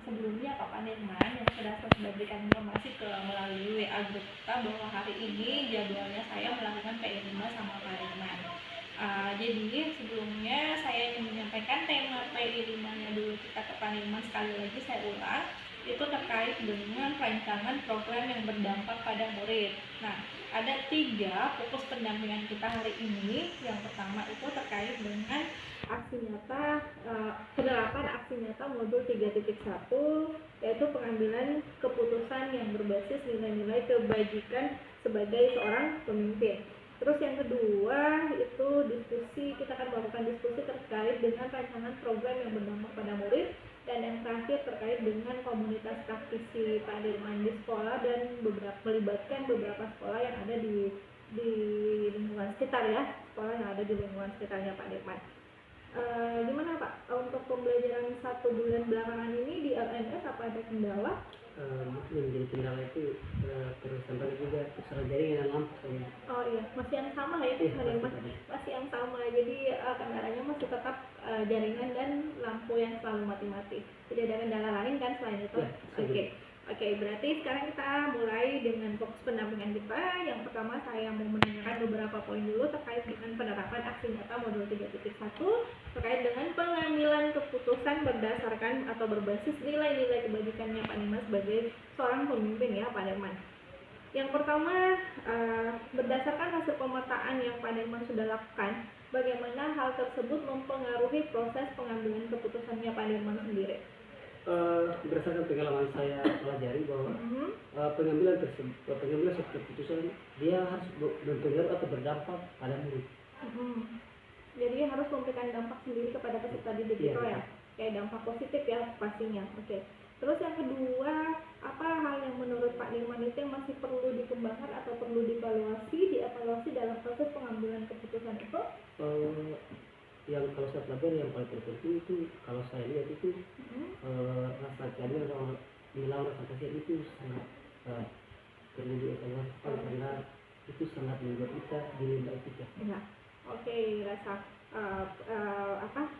sebelumnya Pak Nirman yang sudah berikan informasi melalui WA grup kita bahwa hari ini jadwalnya saya melakukan PI5 sama Pak Nirman. Jadi sebelumnya saya ingin menyampaikan tema PI5-nya dulu kita ke Pak Nirman, sekali lagi saya ulang, itu terkait dengan rancangan program yang berdampak pada murid. Nah, ada 3 fokus pendampingan kita hari ini. Yang pertama itu terkait dengan aksi nyata, penerapan aksi nyata modul 3.1, yaitu pengambilan keputusan yang berbasis nilai-nilai kebajikan sebagai seorang pemimpin. Terus yang kedua itu diskusi, kita akan melakukan diskusi terkait dengan rancangan program yang berdampak pada murid. Dan yang terakhir terkait dengan komunitas praktisi Pak Nirman di sekolah dan melibatkan beberapa sekolah yang ada di lingkungan sekitar ya, sekolah yang ada di lingkungan sekitarnya Pak Nirman. Gimana Pak untuk pembelajaran 1 bulan belakangan ini di LNS, apa ada kendala? Mungkin yang menjadi kendala itu terus sampai juga terserah jaringan dan lampu. Oh iya, masih yang sama ya Pak Nirman, masih yang sama. Jadi kendalanya masih tetap jaringan dan lampu yang selalu mati-mati. Tidak ada kendala lain kan selain itu? Oke, berarti sekarang kita mulai dengan fokus pendampingan kita. Yang pertama saya mau menanyakan beberapa poin dulu terkait dengan penerapan aksi nyata modul 3.1 terkait dengan pengambilan keputusan berdasarkan atau berbasis nilai-nilai kebajikannya Pak Nirman sebagai seorang pemimpin ya Pak Nirman. Yang pertama, berdasarkan hasil pemetaan yang Pak Nirman sudah lakukan, bagaimana hal tersebut mempengaruhi proses pengambilan keputusannya Pak Nirman sendiri? Berdasarkan pengalaman saya pelajari bahwa pengambilan suatu keputusan dia harus berpengaruh atau berdampak pada murid. Jadi harus memberikan dampak sendiri kepada peserta didik itu ya, kayak dampak positif ya pastinya. Oke. Terus yang kedua, apa hal yang menurut Pak Nirman itu yang masih perlu dikembangkan atau perlu dievaluasi dalam proses pengambilan keputusan itu? Yang kalau saya pelajari yang paling terpenting itu kalau saya lihat itu rasa keadilan atau nilai rasa kasihan itu sangat perlu dievaluasi karena itu sangat membuat kita dilindak etika. Ya. Oke, rasa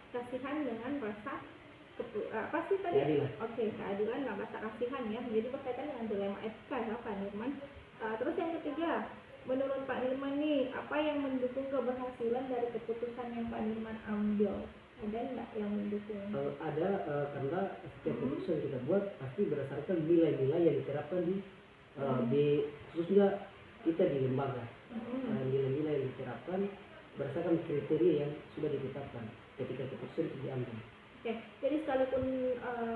kasihan dengan rasa apa sih tadi? Keadilan. Oke, keadilan dan rasa kasihan ya. Jadi berkaitan dengan dilema etika ya Pak Nirman. Terus yang ketiga, menurut Pak Nirman nih, apa yang mendukung keberhasilan dari keputusan yang Pak Nirman ambil? Ada nggak yang mendukung? Ada, karena setiap keputusan kita buat pasti berdasarkan nilai-nilai yang diterapkan di khususnya kita di lembaga. Nilai-nilai yang diterapkan berdasarkan kriteria yang sudah ditetapkan ketika keputusan itu diambil. Oke, jadi sekalipun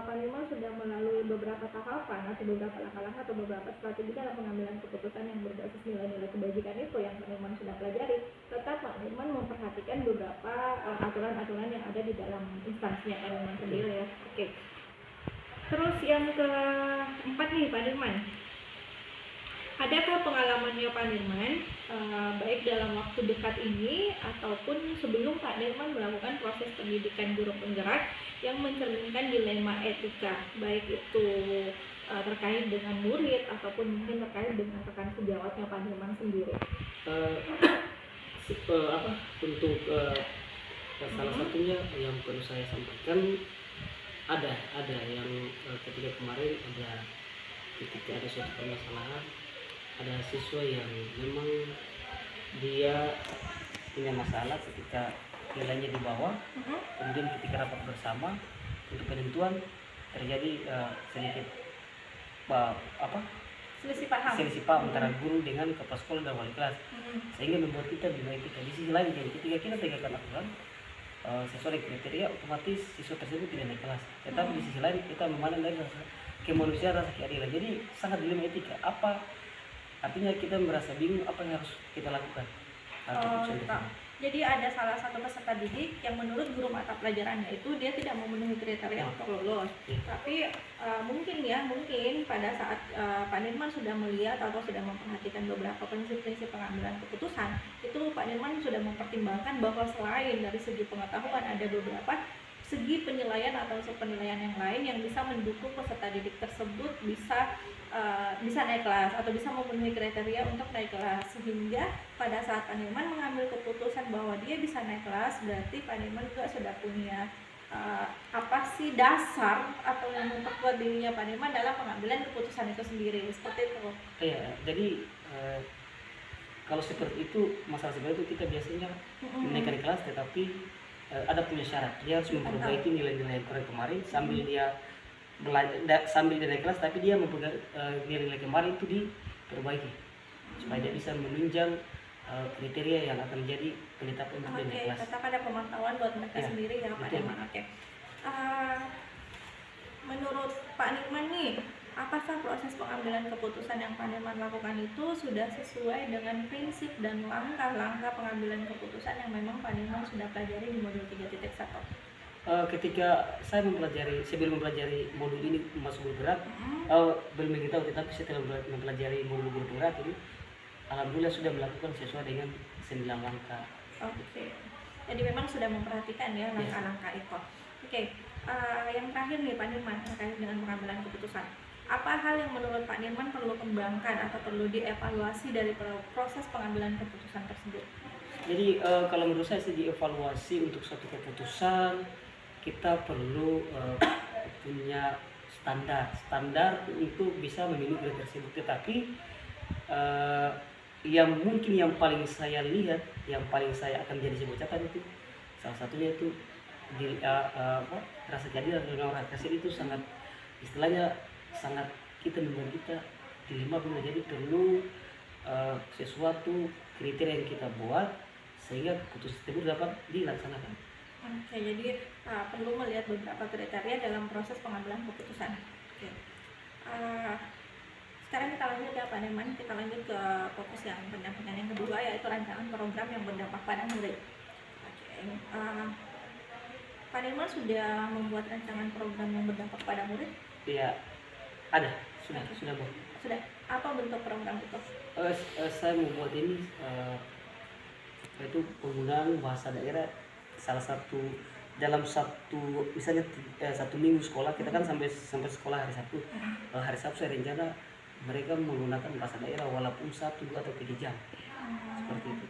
Pak Nirman sudah melalui beberapa tahapan atau beberapa langkah-langkah atau beberapa strategi dalam pengambilan keputusan yang berbasis nilai-nilai kebajikan itu yang Pak Nirman sudah pelajari, tetap Pak Nirman memperhatikan beberapa aturan-aturan yang ada di dalam instansinya Pak Nirman sendiri ya. Oke. Terus yang keempat nih Pak Nirman, adakah pengalamannya Pak Nirman baik dalam waktu dekat ini ataupun sebelum Pak Nirman melakukan proses pendidikan guru penggerak yang mencerminkan dilema etika, baik itu terkait dengan murid ataupun mungkin terkait dengan rekan sejawatnya Pak Nirman sendiri? Untuk salah satunya yang perlu saya sampaikan ada yang ketika kemarin ketika ada suatu permasalahan, ada siswa yang memang dia punya masalah ketika nilainya di bawah, kemudian ketika rapat bersama untuk penentuan terjadi sedikit selisih paham antara guru dengan kepala sekolah dan wali kelas, sehingga membuat kita dilema etika. Di sisi lain, ketika kita tegakkan aturan sesuai kriteria, otomatis siswa tersebut tidak naik kelas. Tetapi di sisi lain kita memandang dari kemanusiaan, rasa keadilan. Jadi sangat dilema etika. Artinya kita merasa bingung apa yang harus kita lakukan. Jadi ada salah satu peserta didik yang menurut guru mata pelajarannya itu dia tidak memenuhi kriteria untuk lulus. Tapi mungkin pada saat Pak Nirman sudah melihat atau sudah memperhatikan beberapa prinsip-prinsip pengambilan keputusan, itu Pak Nirman sudah mempertimbangkan bahwa selain dari segi pengetahuan ada beberapa segi penilaian atau penilaian yang lain yang bisa mendukung peserta didik tersebut bisa naik kelas atau bisa memenuhi kriteria untuk naik kelas, sehingga pada saat Pak Nirman mengambil keputusan bahwa dia bisa naik kelas, berarti Pak Nirman juga sudah punya apa sih dasar atau yang memperkuat dirinya Pak Nirman dalam pengambilan keputusan itu sendiri, seperti itu. Iya, jadi kalau seperti itu, masalah seperti itu kita biasanya menaikkan kelas, tetapi ada punya syarat. Dia harus memperbaiki nilai-nilai yang kurang kemarin sambil dia belajar, sambil dia naik kelas, tapi dia memperbaiki nilai-nilai kemarin itu diperbaiki supaya dia bisa menunjang kriteria yang akan menjadi penetapan untuk naik kelas. Tetap ada pemantauan buat mereka sendiri ya Pak Nirman. Menurut Pak Nirman nih, apakah proses pengambilan keputusan yang Pak Nirman lakukan itu sudah sesuai dengan prinsip dan langkah-langkah pengambilan keputusan yang memang Pak Nirman sudah pelajari di modul 3.1? Ketika saya sebelum mempelajari modul ini masuk guru berat, belum tahu, tetapi setelah mempelajari modul guru berat ini, alhamdulillah sudah melakukan sesuai dengan 9 langkah. Jadi memang sudah memperhatikan ya langkah-langkah itu. Yang terakhir nih Pak Nirman terkait dengan pengambilan keputusan. Apa hal yang menurut Pak Nirman perlu kembangkan atau perlu dievaluasi dari proses pengambilan keputusan tersebut? Jadi kalau menurut saya sih dievaluasi untuk suatu keputusan, kita perlu punya standar untuk bisa memenuhi kriteria tersebut. Tetapi yang mungkin yang paling saya lihat, yang paling saya akan jadi sebuah catatan itu salah satunya itu rasa keadilan dan orang kasih itu sangat, istilahnya sangat kita membuat kita dilema benar. Jadi perlu sesuatu kriteria yang kita buat sehingga keputusan tersebut dapat dilaksanakan. Jadi perlu melihat beberapa kriteria dalam proses pengambilan keputusan. Sekarang kita lanjut ya Pak Nirman, kita lanjut ke fokus yang pendampingan yang kedua, yaitu rancangan program yang berdampak pada murid. Pak Nirman sudah membuat rancangan program yang berdampak pada murid? Iya, ada, sudah Bu. Sudah. Apa bentuk program itu? Saya membuat ini yaitu penggunaan bahasa daerah, salah satu dalam misalnya 1 minggu sekolah kita kan sampai sekolah hari Sabtu. Hari Sabtu saya rencana mereka menggunakan bahasa daerah walaupun 1, 2 atau 3 jam. Seperti itu.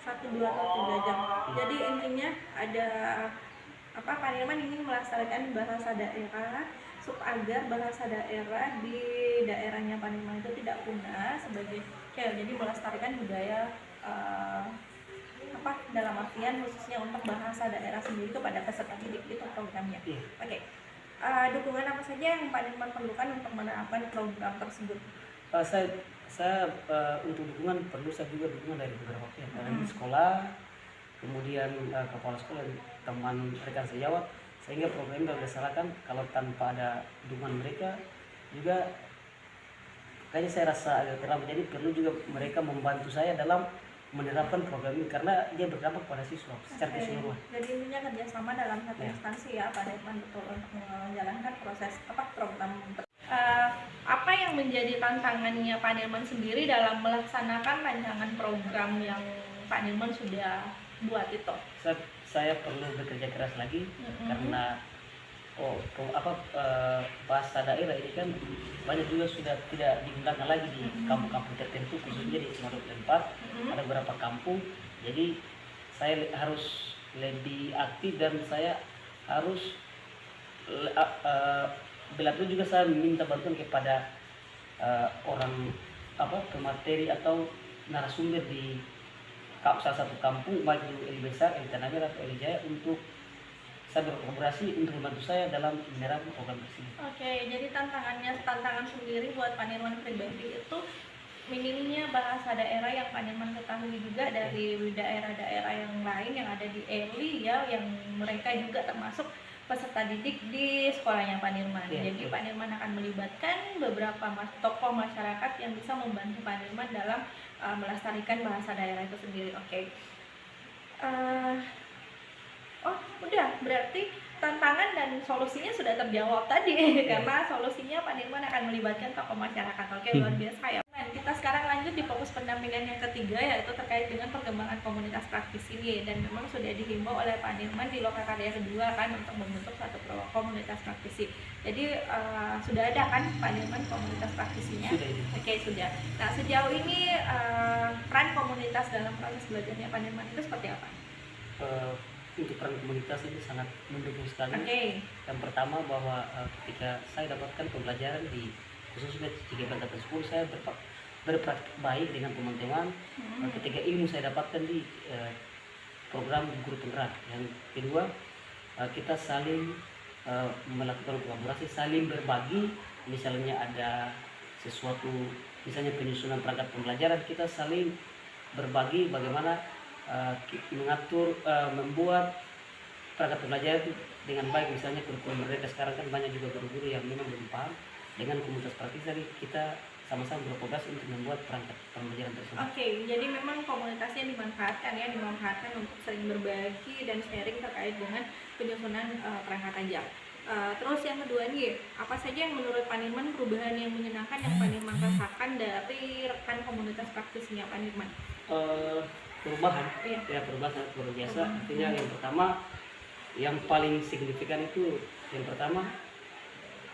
1, 2 atau 3 jam. Jadi intinya ada Pak Nirman ingin melaksanakan bahasa daerah agar bahasa daerah di daerahnya Pak Nirman itu tidak punah jadi melestarikan budaya dalam artian khususnya untuk bahasa daerah sendiri kepada peserta didik itu programnya. Dukungan apa saja yang Pak Nirman perlukan untuk menerapkan program tersebut? Saya untuk dukungan perlu saya juga dukungan dari beberapa pihak, dari sekolah, kemudian kepala sekolah, teman rekan sejawat, sehingga program ini dilaksanakan. Kalau tanpa ada dukungan mereka juga kayaknya saya rasa agak terlambat. Jadi perlu juga mereka membantu saya dalam menerapkan program ini karena dia berdampak pada siswa secara keseluruhan. Jadi intinya kerjasama dalam satu instansi ya Pak Nirman betul untuk menjalankan proses program. Apa yang menjadi tantangannya Pak Nirman sendiri dalam melaksanakan rancangan program yang Pak Nirman sudah buat itu? Saya perlu bekerja keras lagi karena bahasa daerah ini kan banyak juga sudah tidak digunakan lagi di kampung-kampung tertentu, khususnya di Semarang 4 ada beberapa kampung. Jadi saya harus lebih aktif dan saya harus belajar juga. Saya minta bantuan kepada orang pemateri atau narasumber di salah satu kampung, baik itu Eli Besar, Eli Tanah Merah, atau Eli Jaya, untuk saya berkolaborasi untuk membantu saya dalam menerapkan program tersebut. Jadi tantangan sendiri buat Pak Nirman pribadi itu minimnya bahasa daerah yang Pak Nirman ketahui juga dari daerah-daerah yang lain yang ada di Eli ya, yang mereka juga termasuk peserta didik di sekolahnya Pak Nirman. Jadi Pak Nirman akan melibatkan beberapa tokoh masyarakat yang bisa membantu Pak Nirman dalam melestarikan bahasa daerah itu sendiri. Udah, berarti tantangan dan solusinya sudah terjawab tadi karena solusinya Pak Nirman akan melibatkan tokoh masyarakat. Luar biasa ya. Kita sekarang lanjut di fokus pendampingan yang ketiga, yaitu terkait dengan perkembangan komunitas praktis ini, dan memang sudah dihimbau oleh Pak Nirman di Lokakarya kedua kan untuk membentuk satu komunitas praktisi. Jadi sudah ada kan Pak Nirman komunitas praktisinya? Sudah. Nah, sejauh ini peran komunitas dalam proses belajarnya Pak Nirman itu seperti apa? untuk peran komunitas ini sangat mendukung sekali. Oke. Yang pertama bahwa ketika saya dapatkan pembelajaran di khususnya di angkatan 10, saya berpraktik baik dengan teman-teman. Ketika ilmu saya dapatkan di program guru penggerak. Yang kedua, kita saling melakukan kolaborasi, saling berbagi. Misalnya ada sesuatu, misalnya penyusunan perangkat pembelajaran, kita saling berbagi bagaimana mengatur, membuat perangkat pembelajaran itu dengan baik. Misalnya kurikulum mereka sekarang kan banyak juga guru-guru yang memang belum paham. Dengan komunitas praktis tadi kita sama-sama berprogres untuk membuat perangkat pembelajaran tersebut. Oke, jadi memang komunitasnya dimanfaatkan untuk sering berbagi dan sharing terkait dengan penyusunan perangkat ajar. Terus yang kedua nih, apa saja yang menurut Pak Nirman perubahan yang menyenangkan yang Pak Nirman rasakan dari rekan komunitas praktisnya Pak Nirman? Perubahan, ya perubahan sangat luar biasa. Artinya yang pertama, yang paling signifikan itu yang pertama,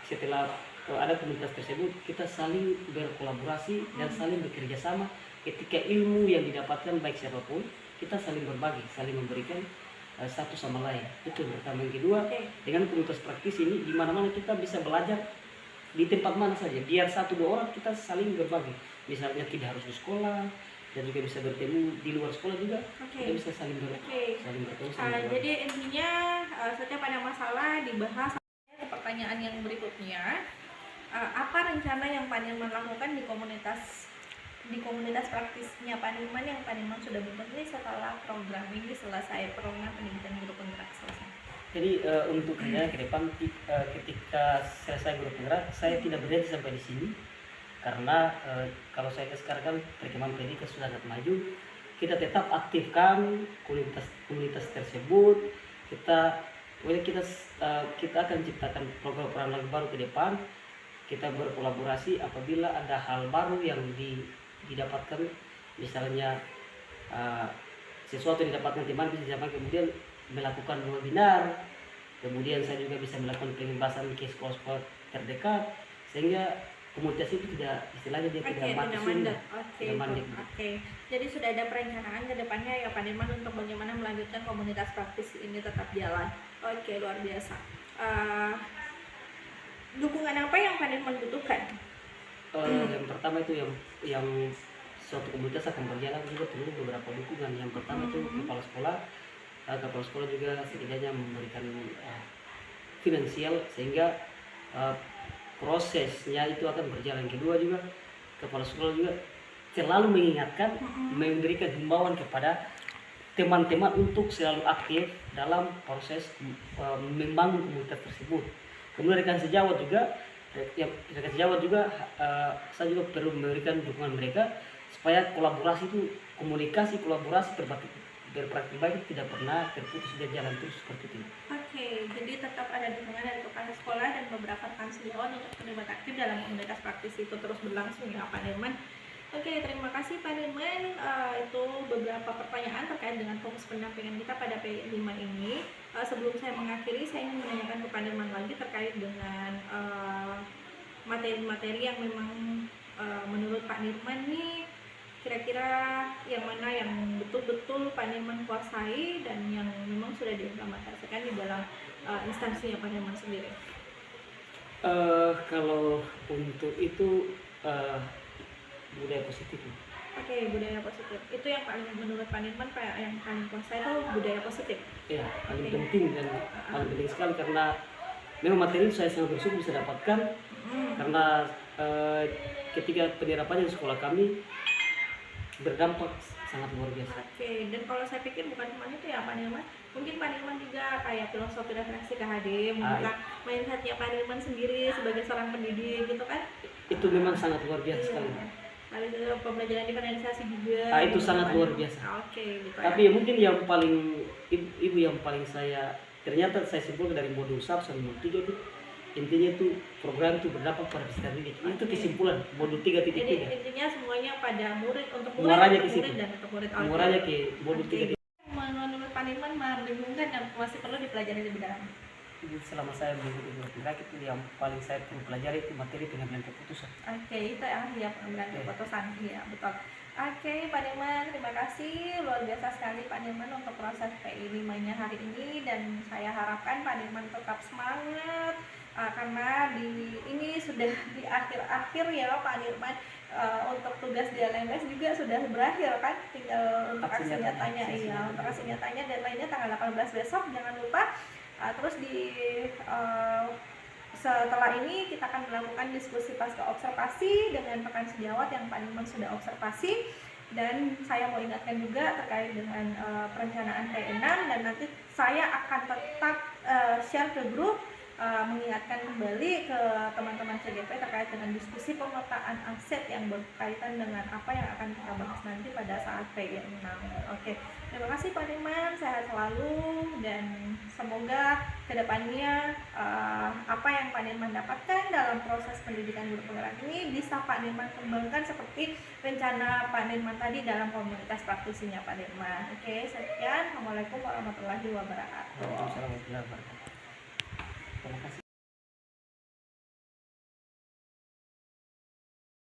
setelah ada komunitas tersebut, kita saling berkolaborasi dan saling bekerja sama. Ketika ilmu yang didapatkan baik siapapun, kita saling berbagi, saling memberikan satu sama lain. Itu yang pertama. Yang kedua, dengan komunitas praktis ini di mana-mana kita bisa belajar di tempat mana saja. Biar 1-2 orang kita saling berbagi. Misalnya tidak harus di sekolah, dan juga bisa bertemu di luar sekolah juga. Kita bisa saling bertemu. Jadi intinya setiap ada masalah dibahas. Pertanyaan yang berikutnya, apa rencana yang Pak Nirman lakukan di komunitas praktisnya Pak Nirman yang Pak Nirman sudah bentuk ini setelah program ini selesai, program pendidikan guru penggerak selesai? Jadi untuk ke depan ketika selesai guru penggerak, saya tidak berhenti sampai di sini. Karena kalau saya sekarang kan perkembangan pendidikan sudah sangat maju, kita tetap aktifkan komunitas tersebut. Kita akan ciptakan program-program lagi baru ke depan. Kita berkolaborasi apabila ada hal baru yang didapatkan, misalnya sesuatu yang didapatkan teman bisa disampaikan, kemudian melakukan webinar, kemudian saya juga bisa melakukan pembahasan ke sekolah-sekolah terdekat, sehingga komunitas itu tidak, istilahnya dia tidak mandek. Jadi sudah ada perencanaan ke depannya ya Pak Nirman untuk bagaimana melanjutkan komunitas praktis ini tetap jalan. Oke, luar biasa. Dukungan apa yang Pak Nirman butuhkan? Yang pertama itu yang suatu komunitas akan berjalan juga perlu beberapa dukungan. Yang pertama itu kepala sekolah juga setidaknya memberikan finansial sehingga prosesnya itu akan berjalan. Kedua juga kepala sekolah juga selalu mengingatkan, memberikan himbauan kepada teman-teman untuk selalu aktif dalam proses membangun komunitas tersebut. Kemudian rekan sejawat juga, saya juga perlu memberikan dukungan mereka supaya kolaborasi itu, kolaborasi berpraktik baik tidak pernah terputus dan jalan terus seperti itu. Jadi tetap ada dukungan dari kepala sekolah dan beberapa rekan sejawat untuk terlibat aktif dalam komunitas praktis itu terus berlangsung ya Pak Nirman. Terima kasih Pak Nirman. Itu beberapa pertanyaan terkait dengan fokus pendampingan kita pada P5 ini. Sebelum saya mengakhiri, saya ingin menanyakan ke Pak Nirman lagi terkait dengan materi-materi yang memang menurut Pak Nirman nih kira-kira yang mana yang betul-betul Pak Nirman kuasai dan yang memang sudah diimplementasikan di dalam instansinya Pak Nirman sendiri? Kalau untuk itu budaya positif. Budaya positif. Itu yang paling menurut Pak Nirman yang paling kuasai itu budaya positif. Ya, paling penting dan paling penting sekali karena memang materi itu saya sangat bersyukur bisa dapatkan karena ketika penerapannya di sekolah kami berdampak sangat luar biasa. Dan kalau saya pikir bukan cuma itu ya Pak Nirman, mungkin Pak Nirman juga kayak filosofi refleksi KHD, membuka mindsetnya Pak Nirman sendiri sebagai seorang pendidik gitu kan? Itu memang sangat luar biasa sekali. Lalu pembelajaran di kanalisasi juga. Itu sangat luar biasa. Gitu ya. Tapi mungkin yang paling ibu yang paling saya ternyata saya simpulkan dari modul 1 sampai modul 3 itu intinya itu program itu berdampak pada peserta didik. Itu kesimpulan modul 3.3. Jadi intinya semuanya pada murid, untuk murid, dan untuk murid. Muaranya ke modul 3. Menurut Pak Nirman membingungkan dan masih perlu dipelajari lebih dalam. Jadi selama saya mengikuti guru rakit itu yang paling saya perlu pelajari itu materi pengambilan keputusan. Oke, itu ya pengambilan keputusan, iya betul. Oke, Pak Nirman, terima kasih luar biasa sekali Pak Nirman untuk proses PI 5-nya hari ini, dan saya harapkan Pak Nirman tetap semangat karena ini sudah di akhir-akhir ya Pak Nirman. Untuk tugas di LMS juga sudah berakhir kan, tinggal untuk aksi nyatanya, iya untuk aksi nyatanya deadline-nya tanggal 18 besok, jangan lupa. Terus setelah ini kita akan melakukan diskusi pasca observasi dengan rekan sejawat yang Pak Nirman sudah observasi, dan saya mau ingatkan juga terkait dengan perencanaan P6, dan nanti saya akan tetap share ke grup, mengingatkan kembali ke teman-teman CGP terkait dengan diskusi pemetaan aset yang berkaitan dengan apa yang akan kita bahas nanti pada saat P6. Oke, terima kasih Pak Nirman, sehat selalu, dan semoga kedepannya apa yang Pak Nirman dapatkan dalam proses pendidikan guru penggerak ini bisa Pak Nirman kembangkan seperti rencana Pak Nirman tadi dalam komunitas praktisinya Pak Nirman. Oke, sekian. Assalamualaikum warahmatullahi wabarakatuh. Waalaikumsalam warahmatullahi wabarakatuh. Terima kasih.